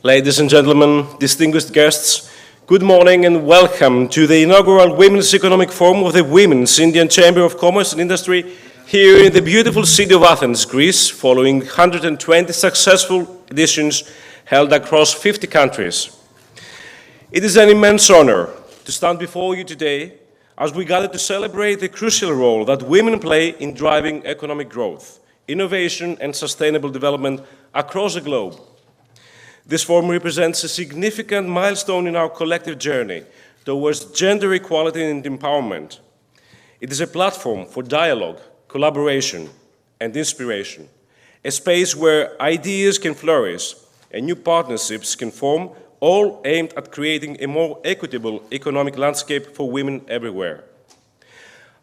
Ladies and gentlemen, distinguished guests, good morning and welcome to the inaugural Women's Economic Forum of the Women's Indian Chamber of Commerce and Industry here in the beautiful city of Athens, Greece, following 120 successful editions held across 50 countries. It is an immense honor to stand before you today as we gather to celebrate the crucial role that women play in driving economic growth, innovation and sustainable development across the globe. This forum represents a significant milestone in our collective journey towards gender equality and empowerment. It is a platform for dialogue, collaboration, and inspiration, a space where ideas can flourish and new partnerships can form, all aimed at creating a more equitable economic landscape for women everywhere.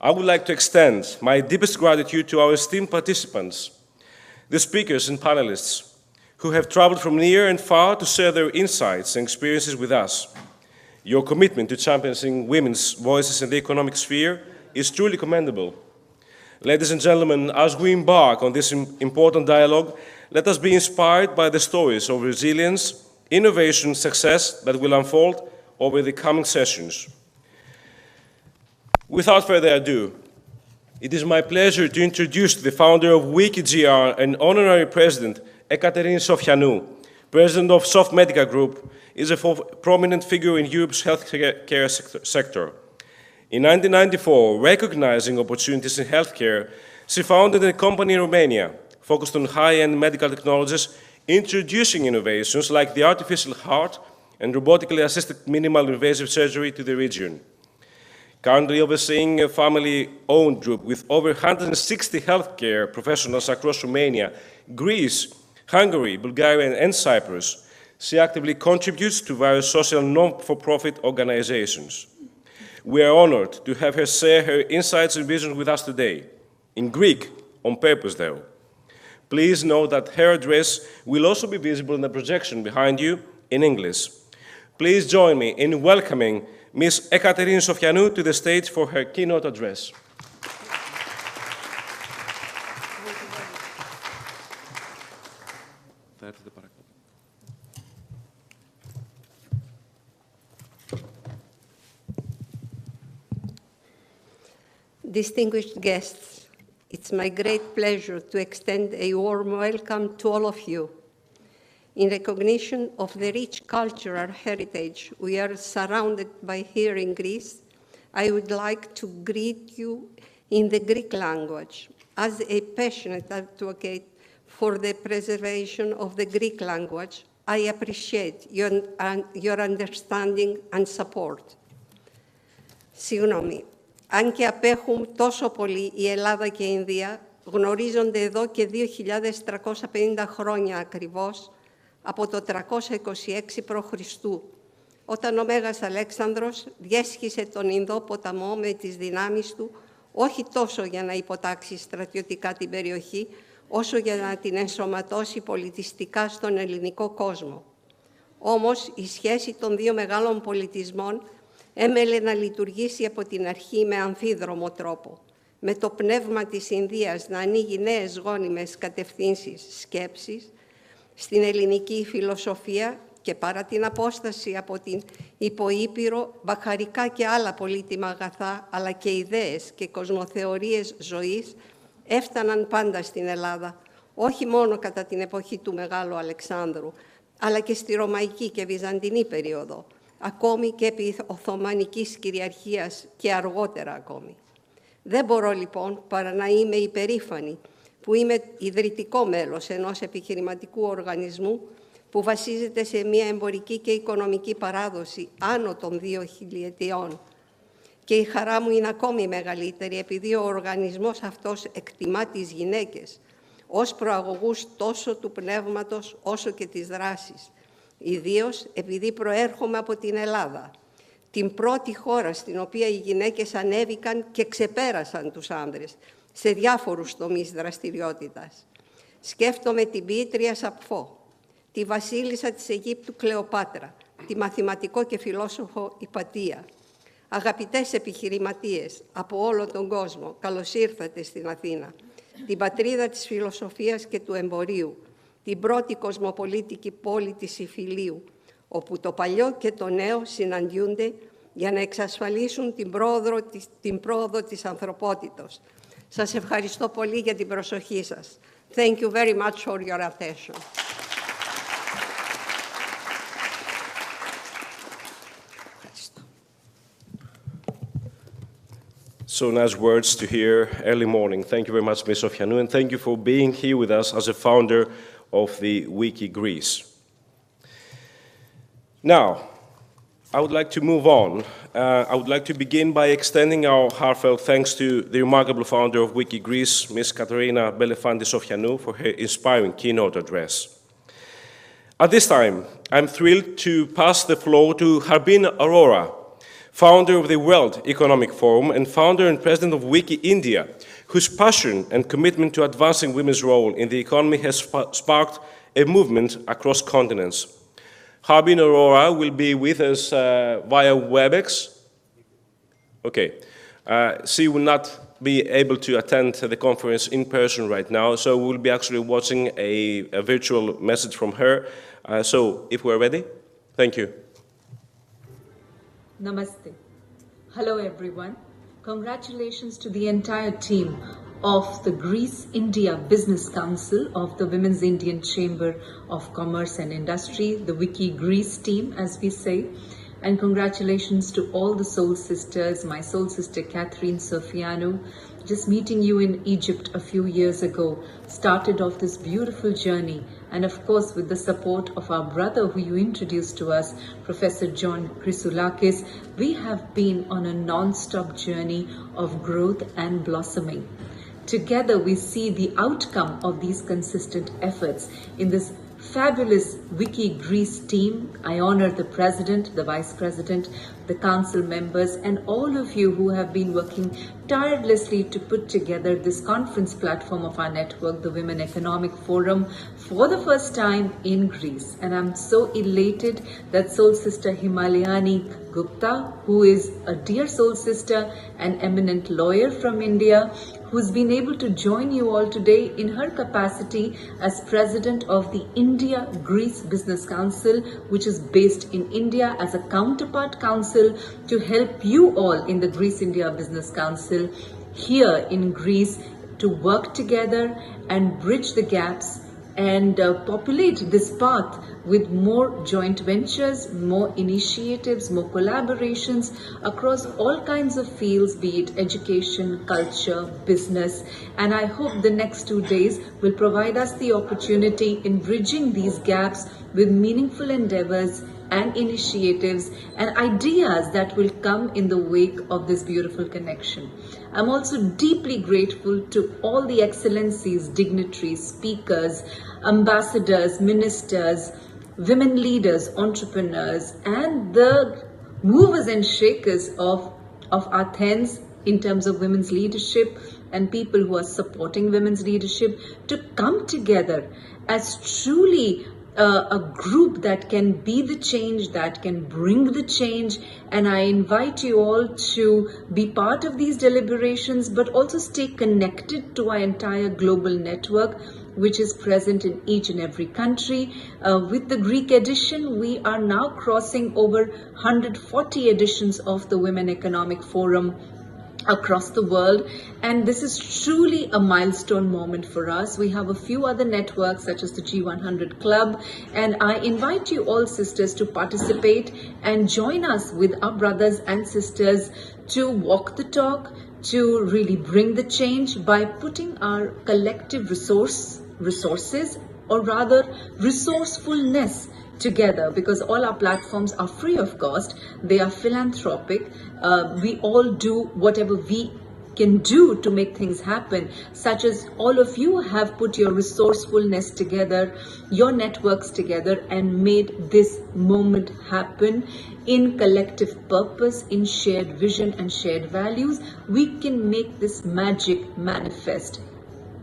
I would like to extend my deepest gratitude to our esteemed participants, the speakers and panelists, who have traveled from near and far to share their insights and experiences with us. Your commitment to championing women's voices in the economic sphere is truly commendable. Ladies and gentlemen, as we embark on this important dialogue, let us be inspired by the stories of resilience, innovation, success that will unfold over the coming sessions. Without further ado, it is my pleasure to introduce the founder of WICCI GR and Honorary President, Fotini Sofianou, President of Soft Medica Group, is a prominent figure in Europe's healthcare sector. In 1994, recognizing opportunities in healthcare, she founded a company in Romania focused on high-end medical technologies, introducing innovations like the artificial heart and robotically assisted minimal invasive surgery to the region. Currently overseeing a family-owned group with over 160 healthcare professionals across Romania, Greece, Hungary, Bulgaria, and Cyprus, she actively contributes to various social non-for-profit organizations. We are honored to have her share her insights and visions with us today, in Greek, on purpose though. Please note that her address will also be visible in the projection behind you in English. Please join me in welcoming Ms. Fotini Sofianou to the stage for her keynote address. Distinguished guests, it's my great pleasure to extend a warm welcome to all of you. In recognition of the rich cultural heritage we are surrounded by here in Greece, I would like to greet you in the Greek language. As a passionate advocate for the preservation of the Greek language, I appreciate your understanding and support. Συγγνώμη. Αν και απέχουν τόσο πολύ η Ελλάδα και η Ινδία, γνωρίζονται εδώ και 2.350 χρόνια ακριβώς από το 326 π.Χ. όταν ο Μέγας Αλέξανδρος διέσχισε τον Ινδό ποταμό με τις δυνάμεις του, όχι τόσο για να υποτάξει στρατιωτικά την περιοχή, όσο για να την ενσωματώσει πολιτιστικά στον ελληνικό κόσμο. Όμως, η σχέση των δύο μεγάλων πολιτισμών έμελε να λειτουργήσει από την αρχή με αμφίδρομο τρόπο, με το πνεύμα της Ινδίας να ανοίγει νέες γόνιμες κατευθύνσεις σκέψης στην ελληνική φιλοσοφία και παρά την απόσταση από την υποήπειρο, μπαχαρικά και άλλα πολύτιμα αγαθά, αλλά και ιδέες και κοσμοθεωρίες ζωής έφταναν πάντα στην Ελλάδα, όχι μόνο κατά την εποχή του Μεγάλου Αλεξάνδρου, αλλά και στη Ρωμαϊκή και Βυζαντινή περίοδο, ακόμη και επί Οθωμανικής κυριαρχίας και αργότερα ακόμη. Δεν μπορώ λοιπόν παρά να είμαι υπερήφανη που είμαι ιδρυτικό μέλος ενός επιχειρηματικού οργανισμού που βασίζεται σε μια εμπορική και οικονομική παράδοση άνω των 2 χιλιετιών. Και η χαρά μου είναι ακόμη μεγαλύτερη επειδή ο οργανισμός αυτός εκτιμά τις γυναίκες ως προαγωγούς τόσο του πνεύματος όσο και της δράσης. Ιδίως επειδή προέρχομαι από την Ελλάδα, την πρώτη χώρα στην οποία οι γυναίκες ανέβηκαν και ξεπέρασαν τους άνδρες σε διάφορους τομείς δραστηριότητας. Σκέφτομαι την ποιήτρια Σαπφό, τη βασίλισσα της Αιγύπτου Κλεοπάτρα, τη μαθηματικό και φιλόσοφο Ιπατία. Αγαπητές επιχειρηματίες από όλο τον κόσμο, καλώς ήρθατε στην Αθήνα, την πατρίδα της φιλοσοφίας και του εμπορίου, την πρώτη κοσμοπολίτικη πόλη της Ιφιλίου, όπου το παλιό και το νέο συναντιούνται για να εξασφαλίσουν την πρόοδο της ανθρωπότητος. Σας ευχαριστώ πολύ για την προσοχή σας. Thank you very much for your attention. So nice words to hear early morning. Thank you very much, Ms. Sofianou, and thank you for being here with us as a founder of the WICCI Greece. Now, I would like to move on. I would like to begin by extending our heartfelt thanks to the remarkable founder of WICCI Greece, Ms. Belefanti Sofianou, for her inspiring keynote address. At this time, I'm thrilled to pass the floor to Harbeen Arora, founder of the World Economic Forum and founder and president of WICCI India, whose passion and commitment to advancing women's role in the economy has sparked a movement across continents. Harbeen Arora will be with us via WebEx. Okay. She will not be able to attend the conference in person right now, so we'll be actually watching a virtual message from her. So, if we're ready, thank you. Namaste. Hello everyone. Congratulations to the entire team of the Greece India Business Council of the Women's Indian Chamber of Commerce and Industry, the WICCI Greece team as we say. And congratulations to all the soul sisters, my soul sister Fotini Sofianou, just meeting you in Egypt a few years ago, started off this beautiful journey. And of course, with the support of our brother who you introduced to us, Professor John Chrysoulakis, we have been on a non-stop journey of growth and blossoming. Together, we see the outcome of these consistent efforts in this fabulous WICCI Greece team. I honor the president, the vice president, the council members, and all of you who have been working tirelessly to put together this conference platform of our network, the Women Economic Forum, for the first time in Greece. And I'm so elated that Soul Sister Himalayani Gupta, who is a dear soul sister and eminent lawyer from India, who's been able to join you all today in her capacity as president of the India-Greece Business Council, which is based in India as a counterpart council to help you all in the Greece-India Business Council here in Greece to work together and bridge the gaps and populate this path with more joint ventures, more initiatives, more collaborations across all kinds of fields, be it education, culture, business. And I hope the next 2 days will provide us the opportunity in bridging these gaps with meaningful endeavors and initiatives and ideas that will come in the wake of this beautiful connection. I'm also deeply grateful to all the excellencies, dignitaries, speakers, ambassadors, ministers, women leaders, entrepreneurs, and the movers and shakers of Athens in terms of women's leadership and people who are supporting women's leadership to come together as truly a group that can be the change, that can bring the change. And I invite you all to be part of these deliberations, but also stay connected to our entire global network, which is present in each and every country. With the Greek edition, we are now crossing over 140 editions of the Women Economic Forum across the world, and this is truly a milestone moment for us. We have a few other networks such as the G100 Club, and I invite you all sisters to participate and join us with our brothers and sisters to walk the talk, to really bring the change by putting our collective resources, or rather resourcefulness, together, because all our platforms are free of cost. They are philanthropic. We all do whatever we can do to make things happen, such as all of you have put your resourcefulness together, your networks together, and made this moment happen in collective purpose, in shared vision and shared values. We can make this magic manifest.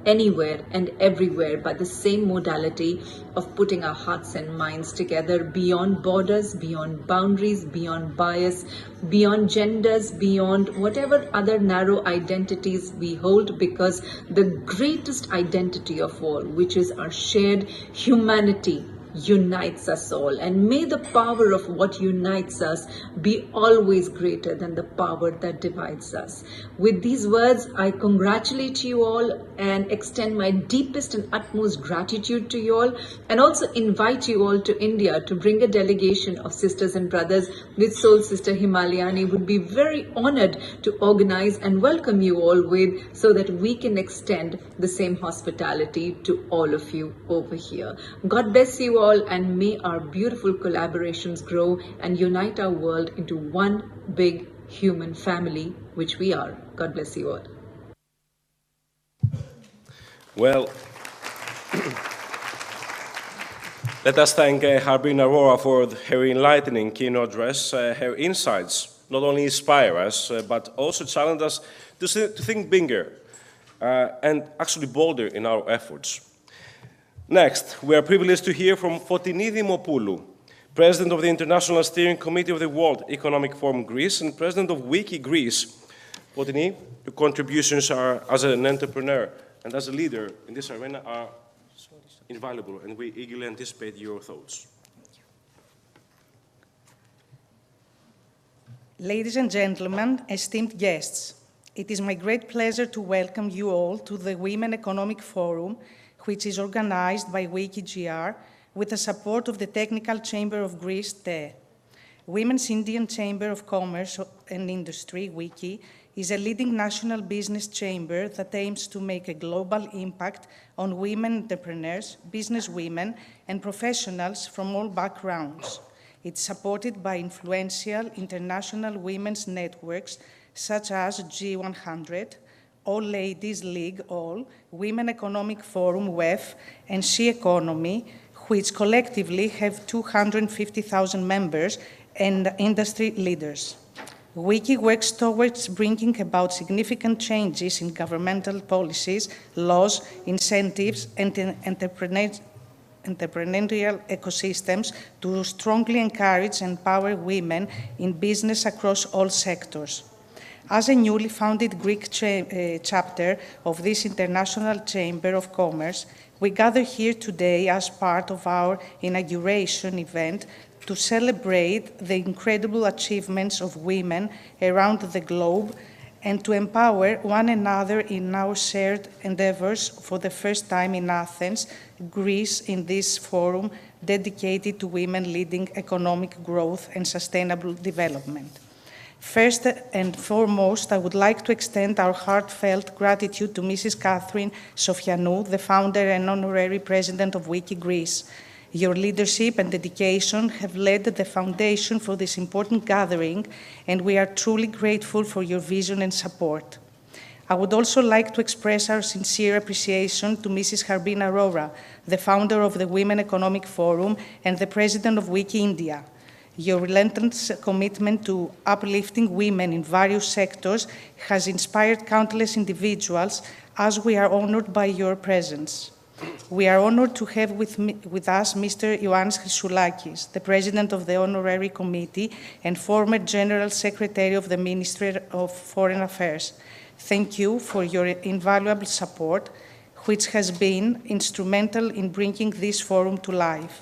anywhere and everywhere by the same modality of putting our hearts and minds together beyond borders, beyond boundaries, beyond bias, beyond genders, beyond whatever other narrow identities we hold, because the greatest identity of all, which is our shared humanity, unites us all. And may the power of what unites us be always greater than the power that divides us. With these words, I congratulate you all and extend my deepest and utmost gratitude to you all, and also invite you all to India to bring a delegation of sisters and brothers, which Soul Sister Himalayani would be very honored to organize and welcome you all with, so that we can extend the same hospitality to all of you over here. God bless you all, and may our beautiful collaborations grow and unite our world into one big human family, which we are. God bless you all. Well, let us thank Harbeen Arora for her enlightening keynote address. Her insights not only inspire us, but also challenge us to think bigger and actually bolder in our efforts. Next, we are privileged to hear from Fotini Dimopoulou, President of the International Steering Committee of the World Economic Forum Greece and President of WICCI Greece. Fotini, your contributions are, as an entrepreneur and as a leader in this arena, are invaluable, and we eagerly anticipate your thoughts. Ladies and gentlemen, esteemed guests, it is my great pleasure to welcome you all to the Women Economic Forum, which is organized by WICCI GR with the support of the Technical Chamber of Greece, TE. Women's Indian Chamber of Commerce and Industry, WICCI, is a leading national business chamber that aims to make a global impact on women entrepreneurs, businesswomen, and professionals from all backgrounds. It's supported by influential international women's networks such as G100, All Ladies League All, Women Economic Forum WEF, and She Economy, which collectively have 250,000 members and industry leaders. WICCI works towards bringing about significant changes in governmental policies, laws, incentives, and entrepreneurial ecosystems to strongly encourage and empower women in business across all sectors. As a newly founded Greek chapter of this International Chamber of Commerce, we gather here today as part of our inauguration event to celebrate the incredible achievements of women around the globe and to empower one another in our shared endeavors for the first time in Athens, Greece, in this forum dedicated to women leading economic growth and sustainable development. First and foremost, I would like to extend our heartfelt gratitude to Mrs. Fotini Sofianou, the founder and Honorary President of WICCI Greece. Your leadership and dedication have laid the foundation for this important gathering, and we are truly grateful for your vision and support. I would also like to express our sincere appreciation to Mrs. Harbeen Arora, the founder of the Women Economic Forum and the President of WICCI India. Your relentless commitment to uplifting women in various sectors has inspired countless individuals, as we are honored by your presence. We are honored to have with us Mr. Ioannis Christoulakis, the President of the Honorary Committee and former General Secretary of the Ministry of Foreign Affairs. Thank you for your invaluable support, which has been instrumental in bringing this forum to life.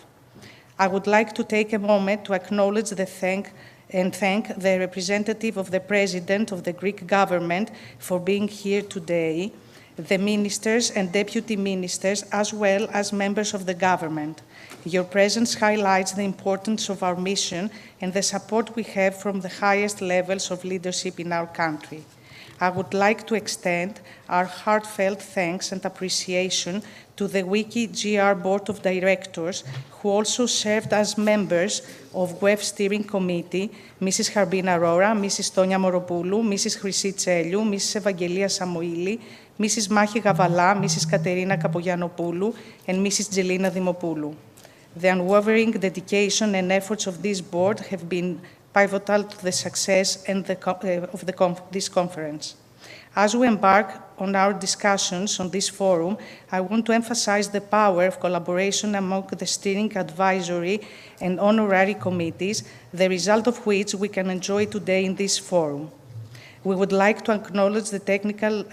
I would like to take a moment to acknowledge thank the representative of the President of the Greek government for being here today, the ministers and deputy ministers, as well as members of the government. Your presence highlights the importance of our mission and the support we have from the highest levels of leadership in our country. I would like to extend our heartfelt thanks and appreciation to the WICCI GR Board of Directors, who also served as members of WEF Steering Committee, Mrs. Harbeen Arora, Mrs. Tonia Moropoulou, Mrs. Chrysi Tseliou, Mrs. Evangelia Samoili, Mrs. Machi Gavala, Mrs. Katerina Kapogiannopoulou, and Mrs. Gelina Dimopoulou. The unwavering dedication and efforts of this board have been pivotal to the success and this conference. As we embark on our discussions on this forum, I want to emphasize the power of collaboration among the steering, advisory, and honorary committees, the result of which we can enjoy today in this forum. We would like to acknowledge the Technical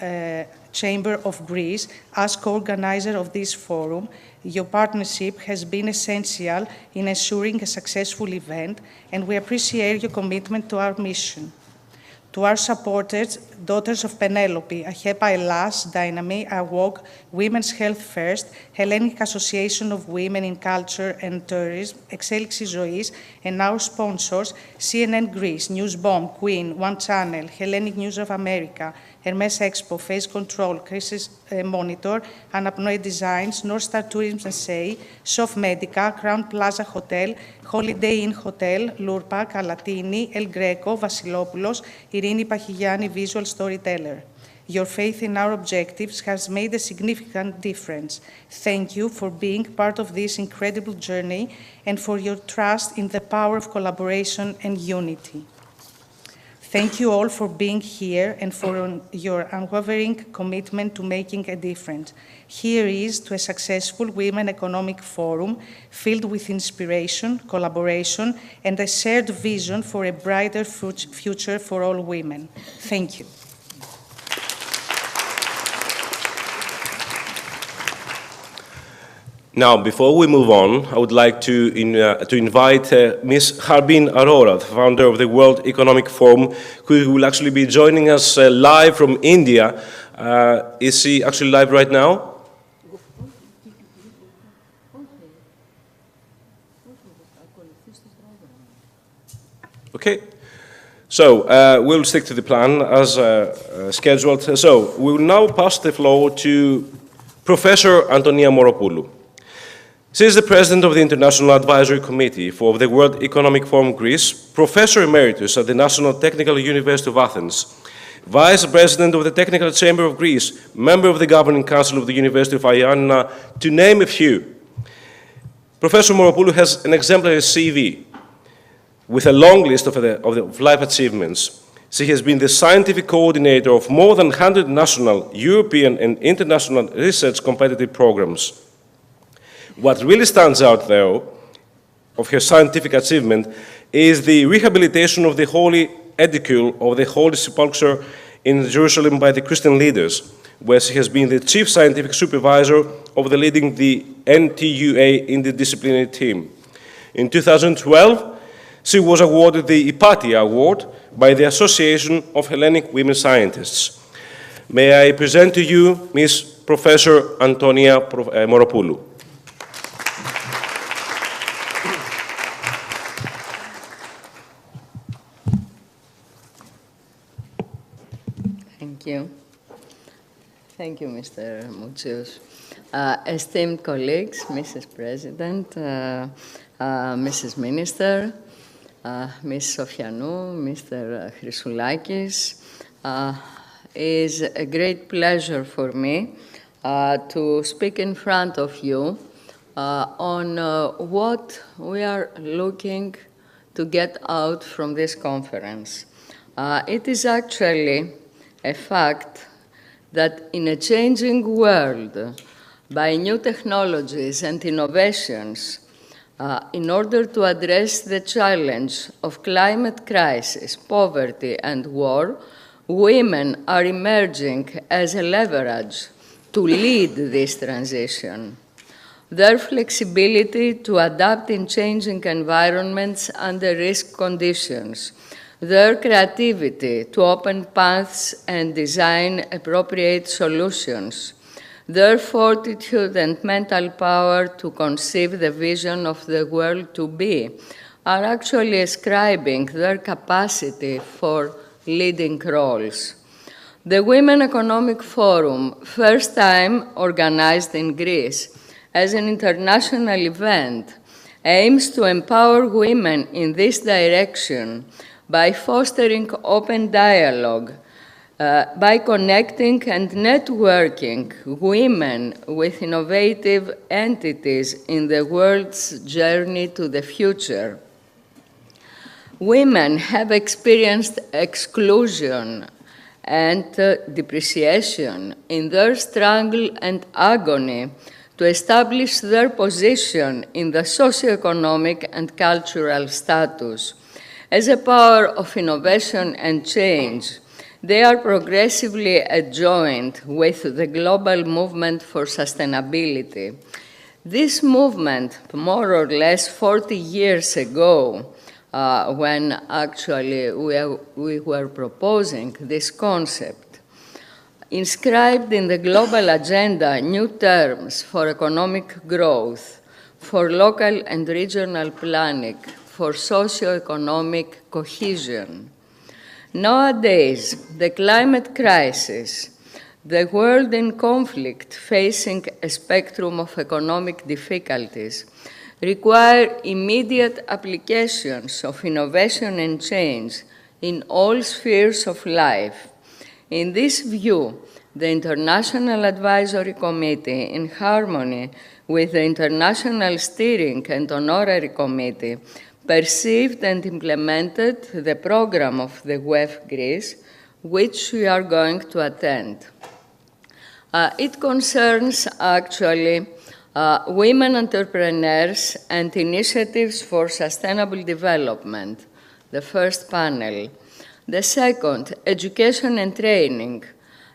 Chamber of Greece as co-organizer of this forum. Your partnership has been essential in ensuring a successful event, and we appreciate your commitment to our mission. To our supporters, Daughters of Penelope, Ahepa Elas, Dynami, AWOG, Women's Health First, Hellenic Association of Women in Culture and Tourism, Exέλιξη Ζωής, and our sponsors, CNN Greece, Newsbomb, Queen, One Channel, Hellenic News of America, Hermes Expo, Phase Control, Crisis Monitor, Anapnoe Designs, North Star Tourism SA, Sof Medica, Crown Plaza Hotel, Holiday Inn Hotel, Lurpa, Calatini, El Greco, Vasilopoulos, Irini Pachigiani, Visual Storyteller. Your faith in our objectives has made a significant difference. Thank you for being part of this incredible journey and for your trust in the power of collaboration and unity. Thank you all for being here and for your unwavering commitment to making a difference. Here is to a successful Women Economic Forum filled with inspiration, collaboration, and a shared vision for a brighter future for all women. Thank you. Now, before we move on, I would like to invite Ms. Harbeen Arora, the founder of the World Economic Forum, who will actually be joining us live from India. Is she actually live right now? Okay. So we'll stick to the plan as scheduled. So we will now pass the floor to Professor Antonia Moropoulou. She is the President of the International Advisory Committee for the World Economic Forum Greece, Professor Emeritus at the National Technical University of Athens, Vice President of the Technical Chamber of Greece, member of the Governing Council of the University of Ioannina, to name a few. Professor Moropoulou has an exemplary CV with a long list of life achievements. She has been the scientific coordinator of more than 100 national, European, and international research competitive programs. What really stands out, though, of her scientific achievement is the rehabilitation of the Holy Edicule of the Holy Sepulchre in Jerusalem by the Christian leaders, where she has been the chief scientific supervisor of leading the NTUA interdisciplinary team. In 2012, she was awarded the Hypatia Award by the Association of Hellenic Women Scientists. May I present to you Ms. Professor Antonia Moropoulou. Thank you. Thank you, Mr. Moutsios. Esteemed colleagues, Mrs. President, Mrs. Minister, Ms. Sofianou, Mr. Chrysoulakis, is a great pleasure for me to speak in front of you on what we are looking to get out from this conference. It is actually a fact that in a changing world, by new technologies and innovations, in order to address the challenge of climate crisis, poverty, and war, women are emerging as a leverage to lead this transition. Their flexibility to adapt in changing environments under risk conditions, their creativity to open paths and design appropriate solutions, their fortitude and mental power to conceive the vision of the world to be, are actually ascribing their capacity for leading roles. The Women Economic Forum, first time organized in Greece as an international event, aims to empower women in this direction by fostering open dialogue, by connecting and networking women with innovative entities in the world's journey to the future. Women have experienced exclusion and depreciation in their struggle and agony to establish their position in the socio-economic and cultural status. As a power of innovation and change, they are progressively adjoined with the global movement for sustainability. This movement, more or less 40 years ago, when actually we were proposing this concept, inscribed in the global agenda new terms for economic growth, for local and regional planning, for socio-economic cohesion. Nowadays, the climate crisis, the world in conflict facing a spectrum of economic difficulties, require immediate applications of innovation and change in all spheres of life. In this view, the International Advisory Committee, in harmony with the International Steering and Honorary Committee, perceived and implemented the program of the WEF Greece, which we are going to attend. It concerns actually women entrepreneurs and initiatives for sustainable development, the first panel. The second, education and training,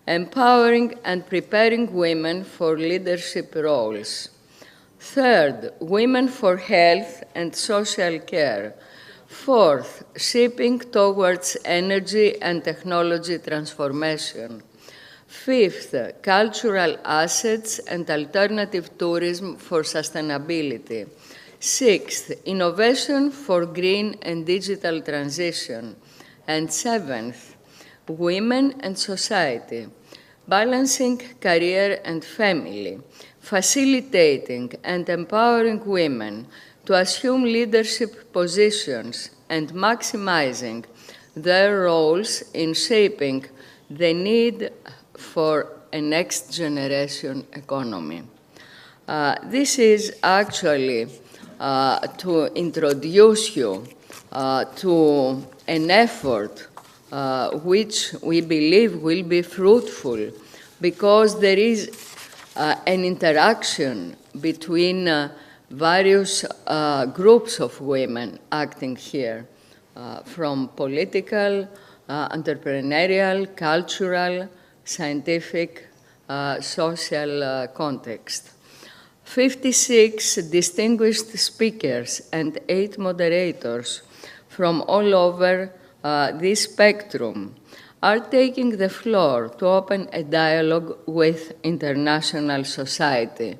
empowering and preparing women for leadership roles. Third, women for health and social care. Fourth, shaping towards energy and technology transformation. Fifth, cultural assets and alternative tourism for sustainability. Sixth, innovation for green and digital transition. And seventh, women and society, balancing career and family, facilitating and empowering women to assume leadership positions and maximizing their roles in shaping the need for a next generation economy. This is actually to introduce you to an effort which we believe will be fruitful, because there is an interaction between various groups of women acting here, from political, entrepreneurial, cultural, scientific, social context. 56 distinguished speakers and 8 moderators from all over this spectrum are taking the floor to open a dialogue with international society.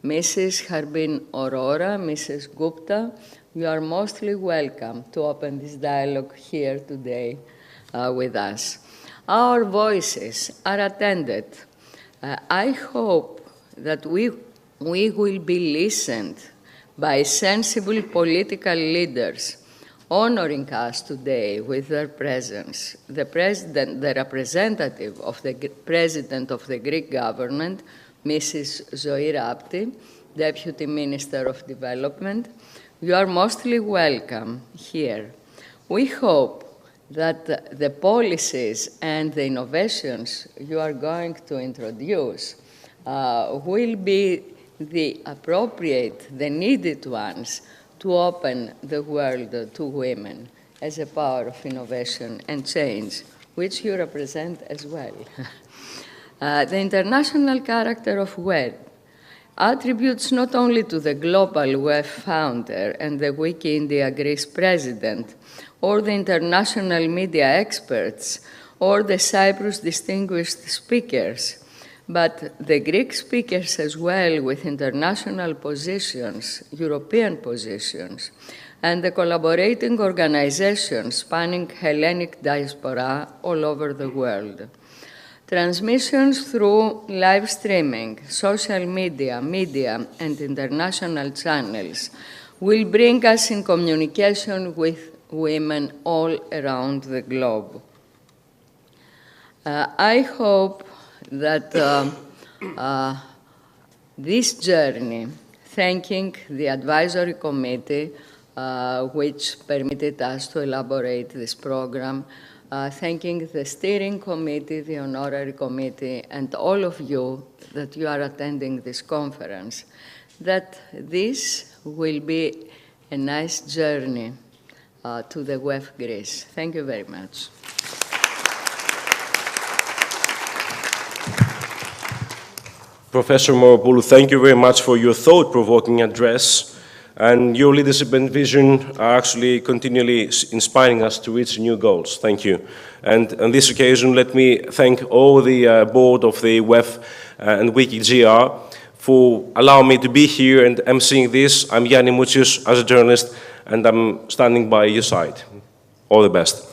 Mrs. Harbeen Arora, Mrs. Gupta, you are mostly welcome to open this dialogue here today with us. Our voices are attended. I hope that we will be listened by sensible political leaders, honoring us today with their presence. The representative of the President of the Greek government, Mrs. Zoe Rapti, Deputy Minister of Development, you are mostly welcome here. We hope that the policies and the innovations you are going to introduce will be the appropriate, the needed ones to open the world to women as a power of innovation and change, which you represent as well. The international character of WEF attributes not only to the global WEF founder and the WICCI India Greece president, or the international media experts, or the Cyprus distinguished speakers, but the Greek speakers as well, with international positions, European positions, and the collaborating organizations spanning Hellenic diaspora all over the world. Transmissions through live streaming, social media, and international channels will bring us in communication with women all around the globe. I hope that this journey, thanking the advisory committee which permitted us to elaborate this program, thanking the steering committee, the honorary committee, and all of you that you are attending this conference, that this will be a nice journey to the WEF Greece. Thank you very much. Professor Dimopoulou, thank you very much for your thought-provoking address, and your leadership and vision are actually continually inspiring us to reach new goals. Thank you. And on this occasion, let me thank all the board of the WEF and WICCI GR for allowing me to be here and emceeing this. I'm Yanni Moutsios as a journalist, and I'm standing by your side. All the best.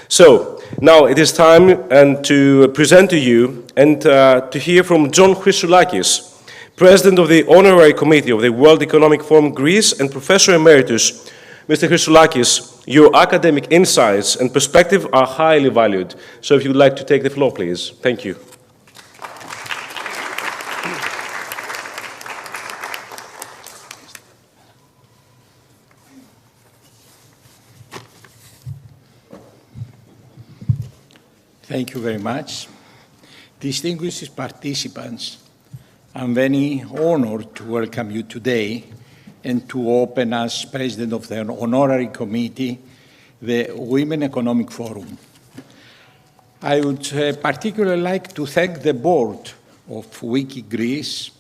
So, now it is time to present to you and to hear from John Chrysoulakis, President of the Honorary Committee of the World Economic Forum Greece and Professor Emeritus. Mr. Chrysoulakis, your academic insights and perspective are highly valued. So if you would like to take the floor, please. Thank you. Thank you very much. Distinguished participants, I'm very honored to welcome you today and to open as President of the Honorary Committee, the Women Economic Forum. I would particularly like to thank the board of WICCI Greece,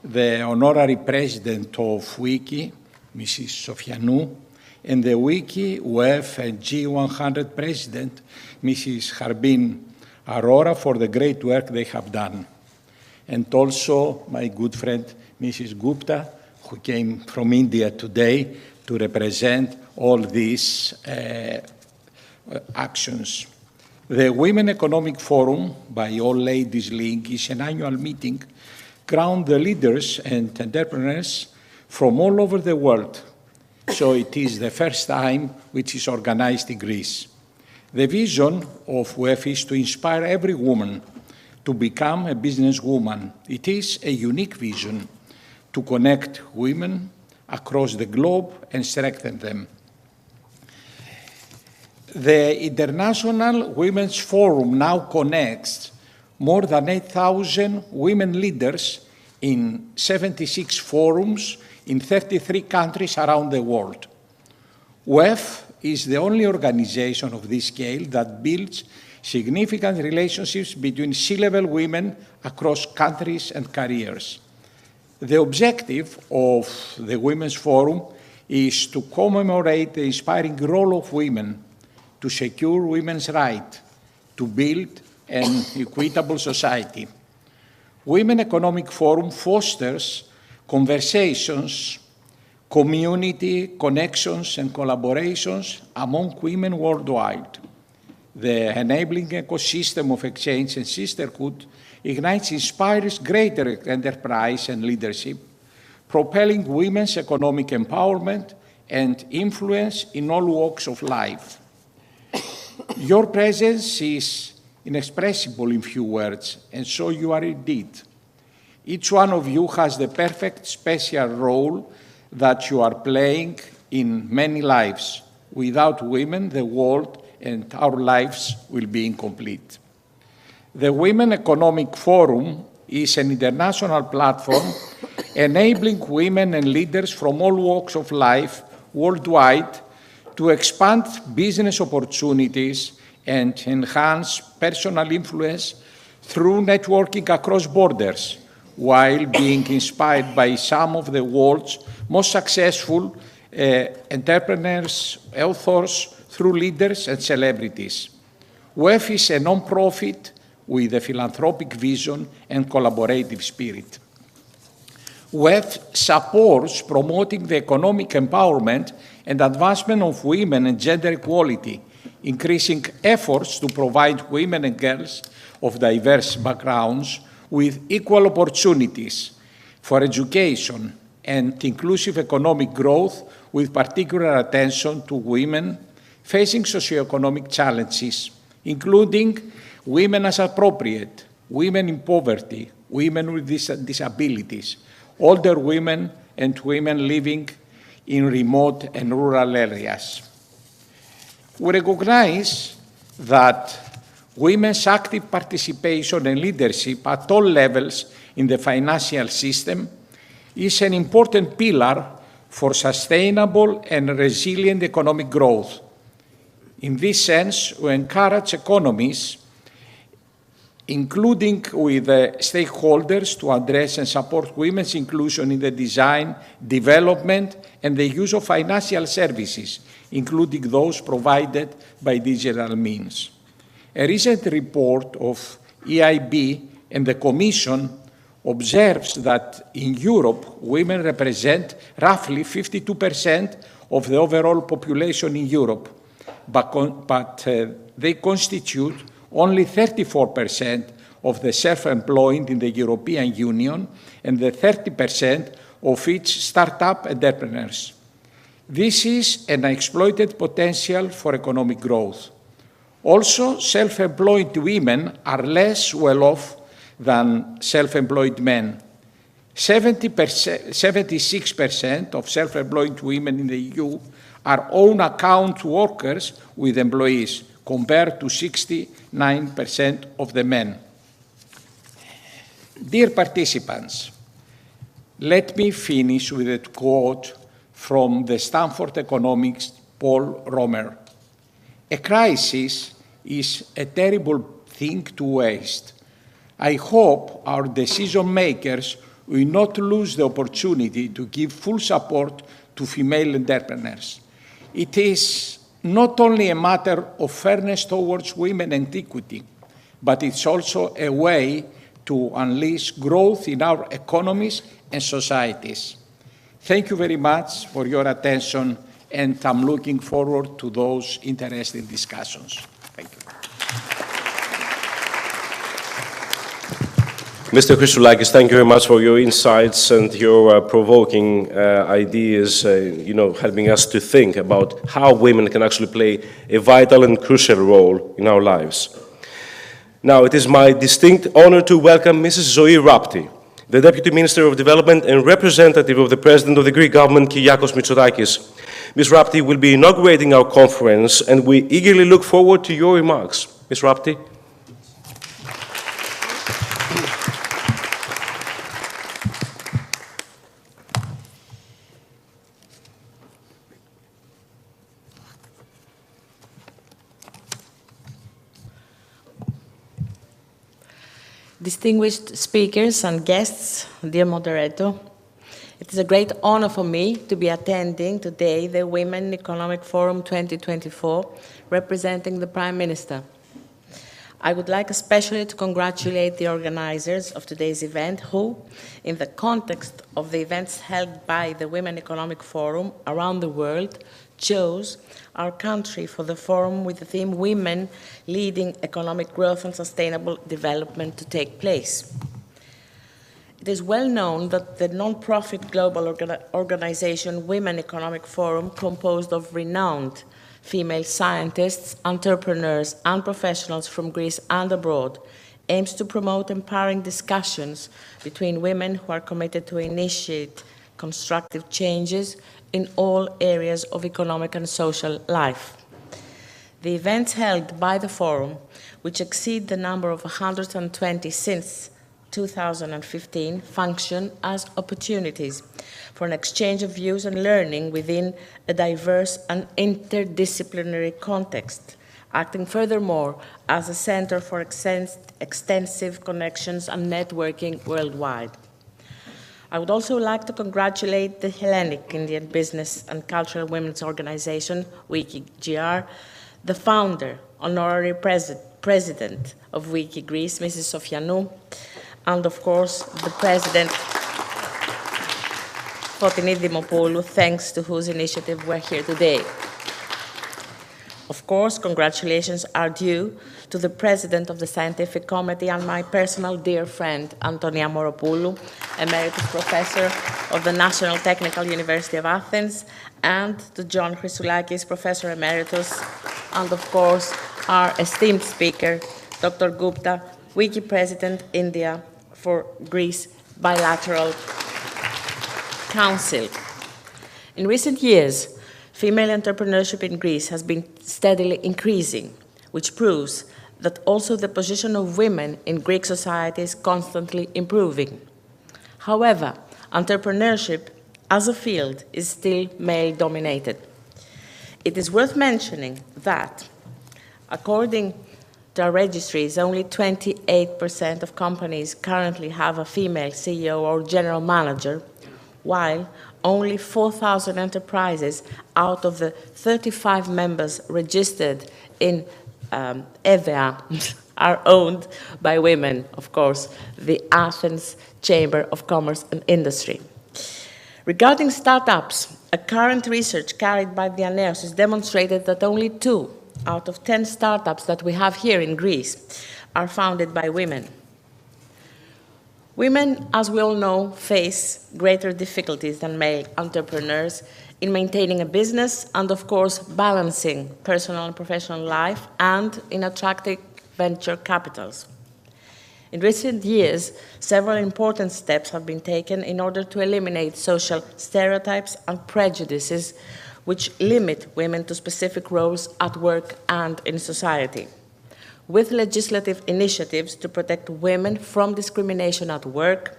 the Honorary President of WICCI, Mrs. Sofianou, and the WICCI WEF and G100 President, Mrs. Harbeen Arora, for the great work they have done. And also my good friend, Mrs. Gupta, who came from India today to represent all these actions. The Women Economic Forum by All Ladies League is an annual meeting crowned the leaders and entrepreneurs from all over the world. So it is the first time which is organized in Greece. The vision of WEF is to inspire every woman to become a businesswoman. It is a unique vision to connect women across the globe and strengthen them. The International Women's Forum now connects more than 8,000 women leaders in 76 forums in 33 countries around the world. WEF is the only organization of this scale that builds significant relationships between C-level women across countries and careers. The objective of the Women's Forum is to commemorate the inspiring role of women to secure women's rights, to build an equitable society. Women Economic Forum fosters conversations, community connections and collaborations among women worldwide. The enabling ecosystem of exchange and sisterhood inspires greater enterprise and leadership, propelling women's economic empowerment and influence in all walks of life. Your presence is inexpressible in few words, and so you are indeed. Each one of you has the perfect special role that you are playing in many lives. Without women, the world and our lives will be incomplete. The Women Economic Forum is an international platform enabling women and leaders from all walks of life worldwide to expand business opportunities and enhance personal influence through networking across borders, while being inspired by some of the world's most successful entrepreneurs, authors, through leaders and celebrities. WEF is a non-profit with a philanthropic vision and collaborative spirit. WEF supports promoting the economic empowerment and advancement of women and gender equality, increasing efforts to provide women and girls of diverse backgrounds with equal opportunities for education and inclusive economic growth, with particular attention to women facing socioeconomic challenges, including women as appropriate, women in poverty, women with disabilities, older women, and women living in remote and rural areas. We recognize that women's active participation and leadership at all levels in the financial system is an important pillar for sustainable and resilient economic growth. In this sense, we encourage economies, including with stakeholders, to address and support women's inclusion in the design, development, and the use of financial services, including those provided by digital means. A recent report of EIB and the Commission observes that in Europe, women represent roughly 52% of the overall population in Europe, but they constitute only 34% of the self-employed in the European Union and the 30% of each startup entrepreneurs. This is an exploited potential for economic growth. Also, self-employed women are less well off than self-employed men. 76% of self-employed women in the EU are own account workers with employees, compared to 69% of the men. Dear participants, let me finish with a quote from the Stanford economist Paul Romer. A crisis is a terrible thing to waste. I hope our decision makers will not lose the opportunity to give full support to female entrepreneurs. It is not only a matter of fairness towards women and equity, but it's also a way to unleash growth in our economies and societies. Thank you very much for your attention, and I'm looking forward to those interesting discussions. Thank you. Mr. Christoulakis, thank you very much for your insights and your provoking ideas, helping us to think about how women can actually play a vital and crucial role in our lives. Now, it is my distinct honor to welcome Mrs. Zoe Rapti, the Deputy Minister of Development and representative of the President of the Greek government, Kyriakos Mitsotakis. Ms. Rapti will be inaugurating our conference, and we eagerly look forward to your remarks. Ms. Rapti. Distinguished speakers and guests, dear moderator, it is a great honor for me to be attending today the Women Economic Forum 2024, representing the Prime Minister. I would like especially to congratulate the organizers of today's event who, in the context of the events held by the Women Economic Forum around the world, chose our country for the forum with the theme Women Leading Economic Growth and Sustainable Development to take place. It is well known that the non-profit global organization Women Economic Forum, composed of renowned female scientists, entrepreneurs, and professionals from Greece and abroad, aims to promote empowering discussions between women who are committed to initiate constructive changes in all areas of economic and social life. The events held by the Forum, which exceed the number of 120 since 2015, function as opportunities for an exchange of views and learning within a diverse and interdisciplinary context, acting furthermore as a center for extensive connections and networking worldwide. I would also like to congratulate the Hellenic Indian Business and Cultural Women's Organization, WICCI GR, the founder, Honorary President of WICCI Greece, Mrs. Sofianou, and of course the President, Fotini Dimopoulou, thanks to whose initiative we're here today. Of course, congratulations are due to the President of the Scientific Committee and my personal dear friend, Antonia Moropoulou, Emeritus Professor of the National Technical University of Athens, and to John Christoulakis, Professor Emeritus, and of course, our esteemed speaker, Dr. Gupta, WICCI President, India, for Greece Bilateral Council. In recent years, female entrepreneurship in Greece has been steadily increasing, which proves that also the position of women in Greek society is constantly improving. However, entrepreneurship as a field is still male-dominated. It is worth mentioning that, according to our registries, only 28% of companies currently have a female CEO or general manager, while only 4,000 enterprises out of the 35 members registered in EVEA are owned by women, of course, the Athens Chamber of Commerce and Industry. Regarding startups, a current research carried by the ANEOS has demonstrated that only 2 out of 10 startups that we have here in Greece are founded by women. Women, as we all know, face greater difficulties than male entrepreneurs in maintaining a business and, of course, balancing personal and professional life and in attracting venture capitals. In recent years, several important steps have been taken in order to eliminate social stereotypes and prejudices which limit women to specific roles at work and in society. With legislative initiatives to protect women from discrimination at work,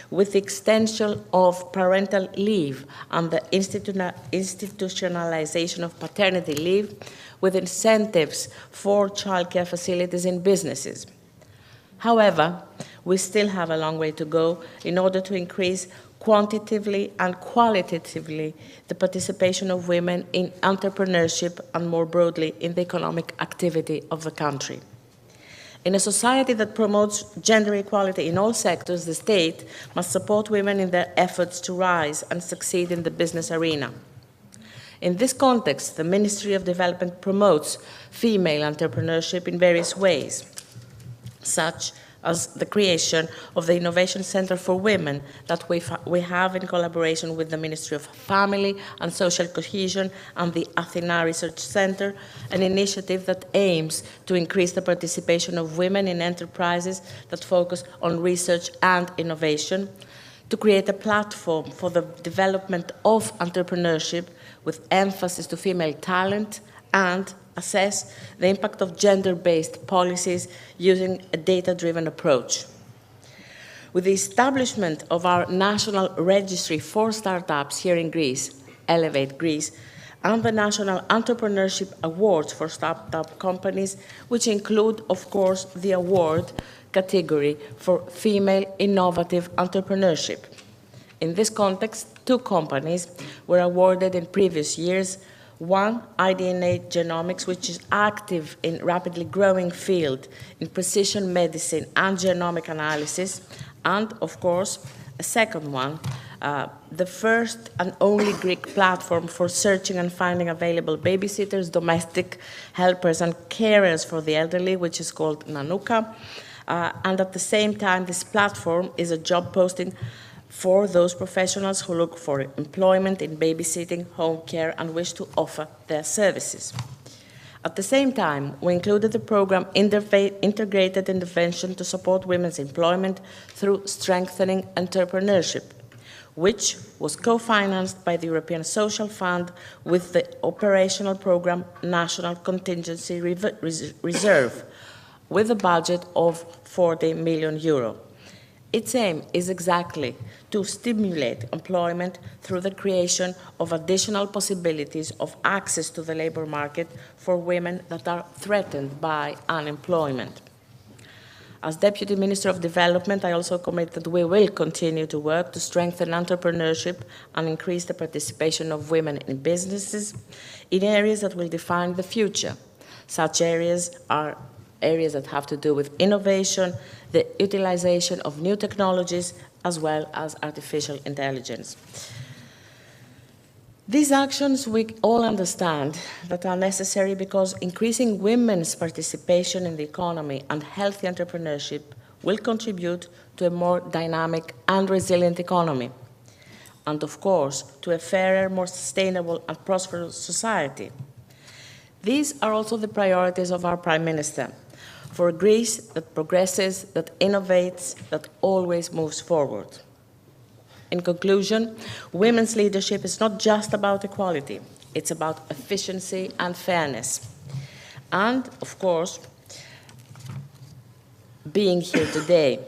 with the extension of parental leave and the institutionalization of paternity leave, with incentives for childcare facilities in businesses. However, we still have a long way to go in order to increase quantitatively and qualitatively the participation of women in entrepreneurship and more broadly in the economic activity of the country. In a society that promotes gender equality in all sectors, the state must support women in their efforts to rise and succeed in the business arena. In this context, the Ministry of Development promotes female entrepreneurship in various ways, such as the creation of the Innovation Center for Women that we have in collaboration with the Ministry of Family and Social Cohesion and the Athena Research Center, an initiative that aims to increase the participation of women in enterprises that focus on research and innovation, to create a platform for the development of entrepreneurship with emphasis to female talent, and assess the impact of gender-based policies using a data-driven approach. With the establishment of our national registry for startups here in Greece, Elevate Greece, and the National Entrepreneurship Awards for startup companies, which include, of course, the award category for female innovative entrepreneurship. In this context, 2 companies were awarded in previous years. One, iDNA Genomics, which is active in rapidly growing field in precision medicine and genomic analysis, and, of course, a second one, the first and only Greek platform for searching and finding available babysitters, domestic helpers, and carers for the elderly, which is called Nanuka. And at the same time, this platform is a job posting for those professionals who look for employment in babysitting, home care, and wish to offer their services. At the same time, we included the program Integrated Intervention to support women's employment through strengthening entrepreneurship, which was co-financed by the European Social Fund with the operational program National Contingency Reserve, with a budget of €40 million. Its aim is exactly to stimulate employment through the creation of additional possibilities of access to the labor market for women that are threatened by unemployment. As Deputy Minister of Development, I also commit that we will continue to work to strengthen entrepreneurship and increase the participation of women in businesses in areas that will define the future. Such areas are areas that have to do with innovation, the utilization of new technologies, as well as artificial intelligence. These actions we all understand that are necessary because increasing women's participation in the economy and healthy entrepreneurship will contribute to a more dynamic and resilient economy, and of course, to a fairer, more sustainable and prosperous society. These are also the priorities of our Prime Minister, for a Greece that progresses, that innovates, that always moves forward. In conclusion, women's leadership is not just about equality, it's about efficiency and fairness. And, of course, being here today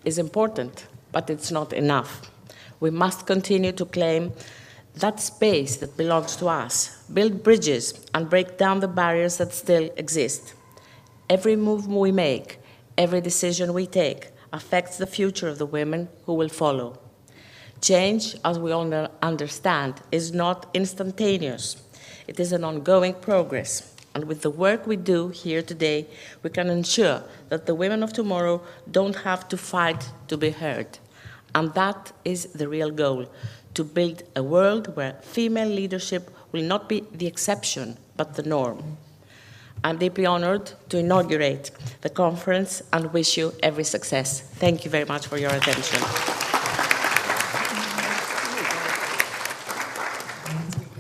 is important, but it's not enough. We must continue to claim that space that belongs to us, build bridges, and break down the barriers that still exist. Every move we make, every decision we take, affects the future of the women who will follow. Change, as we all understand, is not instantaneous. It is an ongoing progress. And with the work we do here today, we can ensure that the women of tomorrow don't have to fight to be heard. And that is the real goal, to build a world where female leadership will not be the exception, but the norm. I'm deeply honored to inaugurate the conference and wish you every success. Thank you very much for your attention.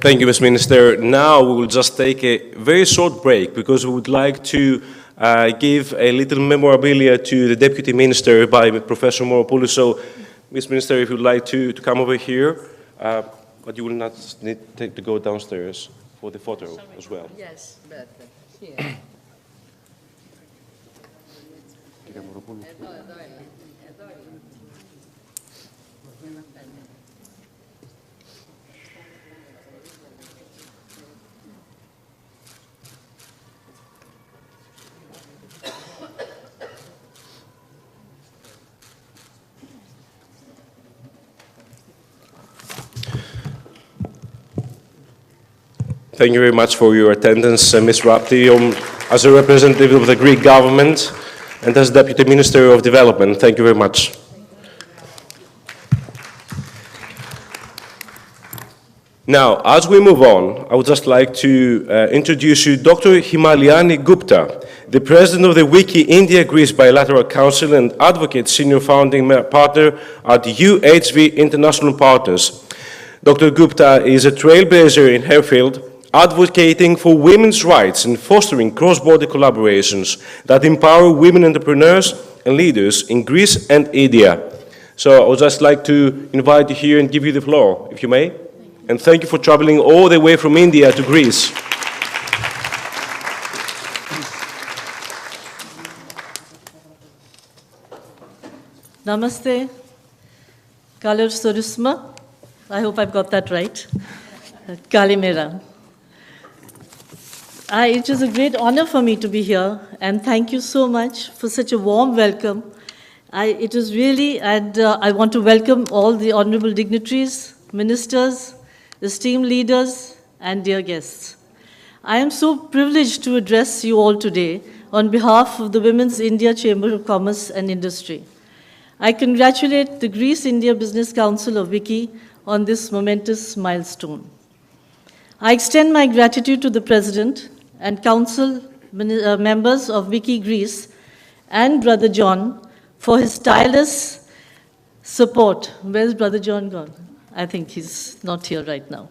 Thank you, Ms. Minister. Now we will just take a very short break because we would like to give a little memorabilia to the Deputy Minister by Professor Dimopoulou. So, Ms. Minister, if you'd like to come over here, but you will not need to go downstairs for the photo as well. Yes, but here. Thank you very much for your attendance, Ms. Rapti. As a representative of the Greek government and as Deputy Minister of Development, thank you very much. Now, as we move on, I would just like to introduce you Dr. Himaliani Gupta, the President of the WICCI India Greece Bilateral Council and Advocate Senior Founding Partner at UHV International Partners. Dr. Gupta is a trailblazer in her field, advocating for women's rights and fostering cross-border collaborations that empower women entrepreneurs and leaders in Greece and India. So I would just like to invite you here and give you the floor, if you may. And thank you for traveling all the way from India to Greece. Namaste. Kalur Sorusma. I hope I've got that right. Kalimera. It is a great honor for me to be here, and thank you so much for such a warm welcome. It is really, and I want to welcome all the honorable dignitaries, ministers, esteemed leaders, and dear guests. I am so privileged to address you all today on behalf of the Women's India Chamber of Commerce and Industry. I congratulate the Greece-India Business Council of WICCI on this momentous milestone. I extend my gratitude to the President and Council members of WICCI Greece and Brother John for his tireless support. Where's Brother John gone? I think he's not here right now.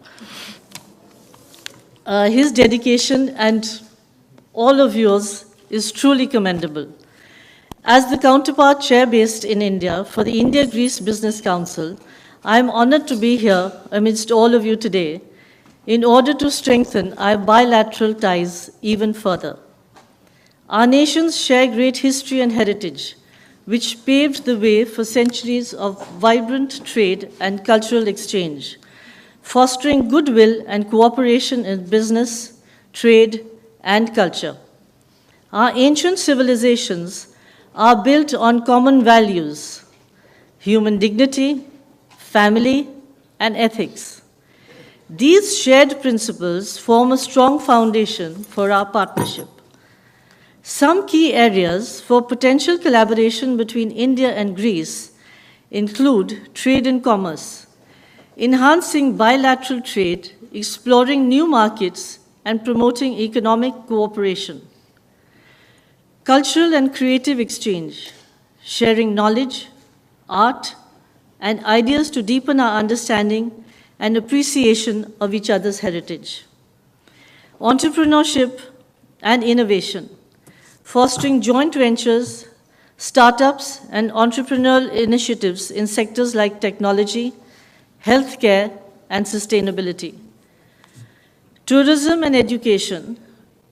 His dedication and all of yours is truly commendable. As the counterpart chair based in India for the India-Greece Business Council, I am honored to be here amidst all of you today in order to strengthen our bilateral ties even further. Our nations share great history and heritage, which paved the way for centuries of vibrant trade and cultural exchange, fostering goodwill and cooperation in business, trade, and culture. Our ancient civilizations are built on common values: human dignity, family, and ethics. These shared principles form a strong foundation for our partnership. Some key areas for potential collaboration between India and Greece include trade and commerce, enhancing bilateral trade, exploring new markets, and promoting economic cooperation. Cultural and creative exchange, sharing knowledge, art, and ideas to deepen our understanding and appreciation of each other's heritage. Entrepreneurship and innovation, fostering joint ventures, startups, and entrepreneurial initiatives in sectors like technology, healthcare, and sustainability. Tourism and education,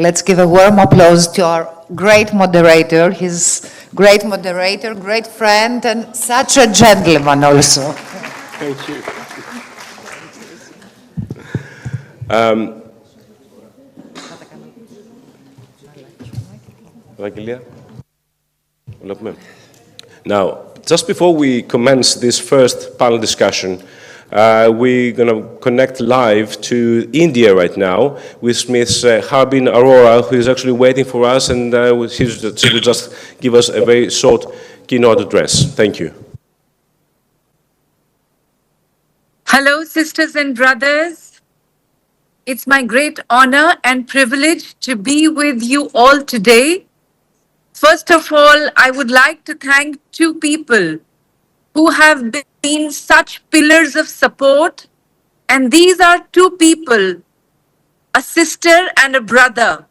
Let's give a warm applause to our great moderator. He's great moderator, great friend, and such a gentleman also. Thank you. Now, just before we commence this first panel discussion, we're going to connect live to India right now with Ms. Harbeen Arora, who is actually waiting for us, and she will just give us a very short keynote address. Thank you. Hello, sisters and brothers. It's my great honor and privilege to be with you all today. First of all, I would like to thank two people who have been such pillars of support. And these are two people, a sister and a brother,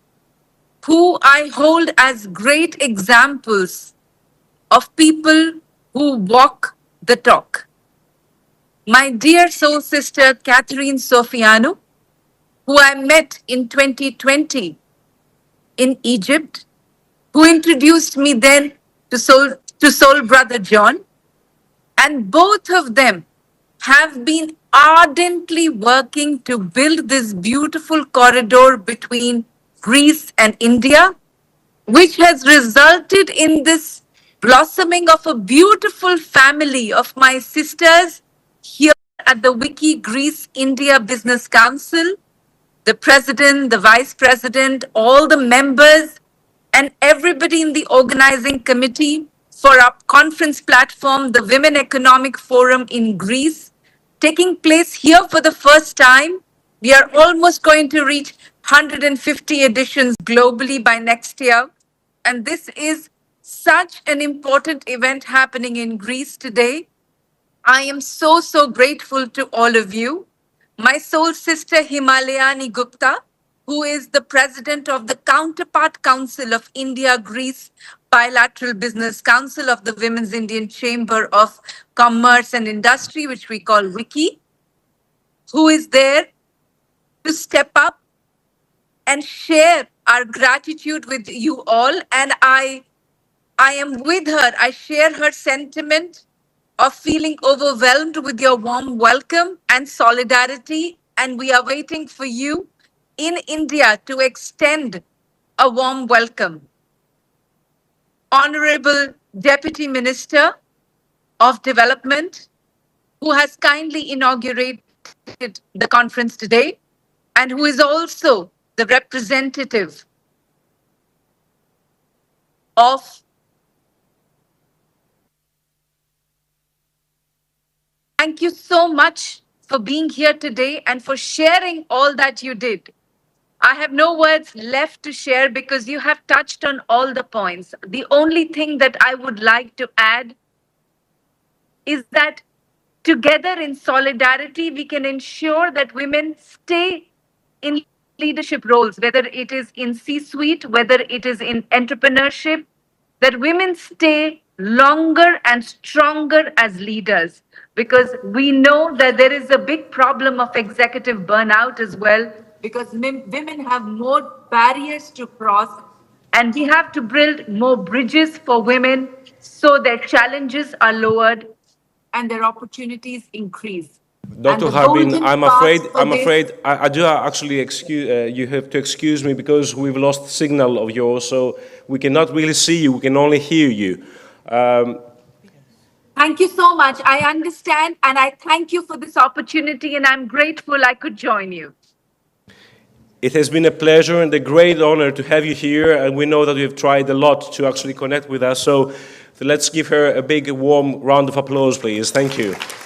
who I hold as great examples of people who walk the talk. My dear soul sister, Fotini Sofianou, who I met in 2020 in Egypt, who introduced me then to soul brother John, and both of them have been ardently working to build this beautiful corridor between Greece and India, which has resulted in this blossoming of a beautiful family of my sisters here at the WICCI Greece India Business Council, the president, the vice president, all the members, and everybody in the organizing committee for our conference platform, the Women Economic Forum in Greece, taking place here for the first time. We are almost going to reach 150 editions globally by next year. And this is such an important event happening in Greece today. I am so, so grateful to all of you. My soul sister Himalayani Gupta, who is the president of the Counterpart Council of India-Greece Bilateral Business Council of the Women's Indian Chamber of Commerce and Industry, which we call WICCI, who is there to step up and share our gratitude with you all. And I am with her. I share her sentiment of feeling overwhelmed with your warm welcome and solidarity. And we are waiting for you in India to extend a warm welcome. Honorable Deputy Minister of Development, who has kindly inaugurated the conference today, and who is also the representative of Thank you so much for being here today and for sharing all that you did. I have no words left to share because you have touched on all the points. The only thing that I would like to add is that together in solidarity, we can ensure that women stay in leadership roles, whether it is in C-suite, whether it is in entrepreneurship, that women stay longer and stronger as leaders. Because we know that there is a big problem of executive burnout as well, because women have more barriers to cross, and we have to build more bridges for women so their challenges are lowered and their opportunities increase. Dr. Harbeen, I'm afraid I do actually you have to excuse me because we've lost signal of yours, so we cannot really see you, we can only hear you. Thank you so much. I understand, and I thank you for this opportunity, and I'm grateful I could join you. It has been a pleasure and a great honor to have you here, and we know that you have tried a lot to actually connect with us, so let's give her a big, warm round of applause, please. Thank you.